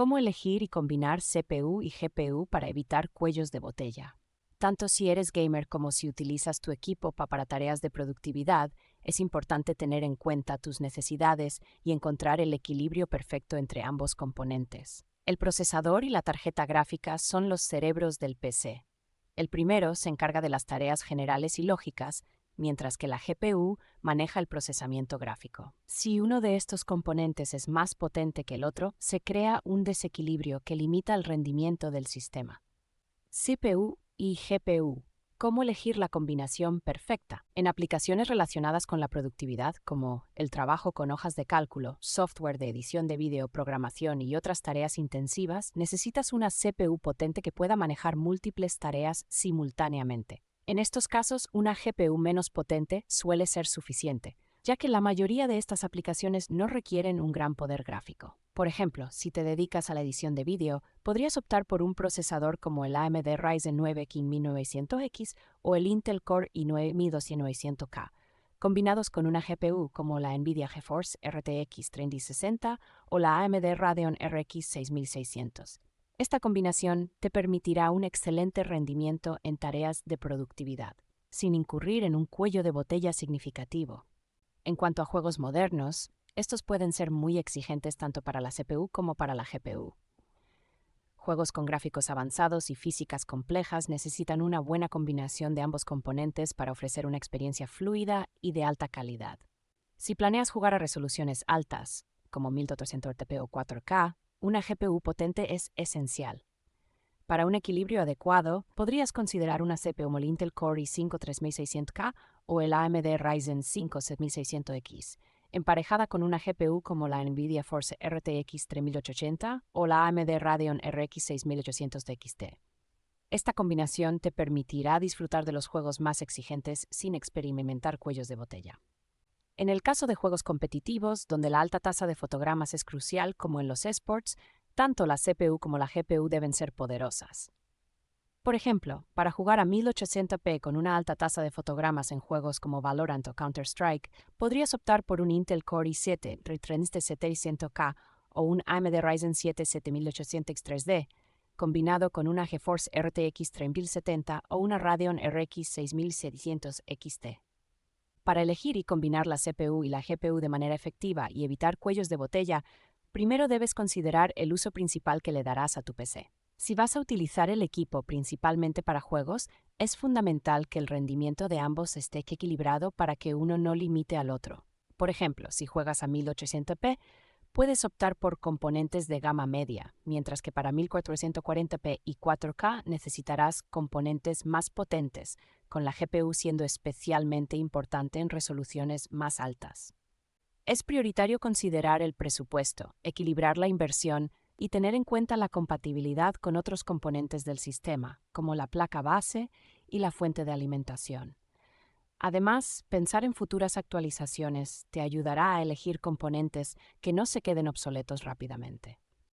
¿Cómo elegir y combinar CPU y GPU para evitar cuellos de botella? Tanto si eres gamer como si utilizas tu equipo para tareas de productividad, es importante tener en cuenta tus necesidades y encontrar el equilibrio perfecto entre ambos componentes. El procesador y la tarjeta gráfica son los cerebros del PC. El primero se encarga de las tareas generales y lógicas, mientras que la GPU maneja el procesamiento gráfico. Si uno de estos componentes es más potente que el otro, se crea un desequilibrio que limita el rendimiento del sistema. CPU y GPU. ¿Cómo elegir la combinación perfecta? En aplicaciones relacionadas con la productividad, como el trabajo con hojas de cálculo, software de edición de vídeo, programación y otras tareas intensivas, necesitas una CPU potente que pueda manejar múltiples tareas simultáneamente. En estos casos, una GPU menos potente suele ser suficiente, ya que la mayoría de estas aplicaciones no requieren un gran poder gráfico. Por ejemplo, si te dedicas a la edición de vídeo, podrías optar por un procesador como el AMD Ryzen 9 5900X o el Intel Core i9 12900K, combinados con una GPU como la NVIDIA GeForce RTX 3060 o la AMD Radeon RX 6600. Esta combinación te permitirá un excelente rendimiento en tareas de productividad, sin incurrir en un cuello de botella significativo. En cuanto a juegos modernos, estos pueden ser muy exigentes tanto para la CPU como para la GPU. Juegos con gráficos avanzados y físicas complejas necesitan una buena combinación de ambos componentes para ofrecer una experiencia fluida y de alta calidad. Si planeas jugar a resoluciones altas, como 1440p o 4K, una GPU potente es esencial. Para un equilibrio adecuado, podrías considerar una CPU como el Intel Core i5 3600K o el AMD Ryzen 5 7600X, emparejada con una GPU como la NVIDIA Force RTX 3880 o la AMD Radeon RX 6800 XT. Esta combinación te permitirá disfrutar de los juegos más exigentes sin experimentar cuellos de botella. En el caso de juegos competitivos, donde la alta tasa de fotogramas es crucial, como en los esports, tanto la CPU como la GPU deben ser poderosas. Por ejemplo, para jugar a 1080p con una alta tasa de fotogramas en juegos como Valorant o Counter-Strike, podrías optar por un Intel Core i7 3700K o un AMD Ryzen 7 7800X3D, combinado con una GeForce RTX 3070 o una Radeon RX 6600 XT. Para elegir y combinar la CPU y la GPU de manera efectiva y evitar cuellos de botella, primero debes considerar el uso principal que le darás a tu PC. Si vas a utilizar el equipo principalmente para juegos, es fundamental que el rendimiento de ambos esté equilibrado para que uno no limite al otro. Por ejemplo, si juegas a 1800p, puedes optar por componentes de gama media, mientras que para 1440p y 4K necesitarás componentes más potentes, con la GPU siendo especialmente importante en resoluciones más altas. Es prioritario considerar el presupuesto, equilibrar la inversión y tener en cuenta la compatibilidad con otros componentes del sistema, como la placa base y la fuente de alimentación. Además, pensar en futuras actualizaciones te ayudará a elegir componentes que no se queden obsoletos rápidamente.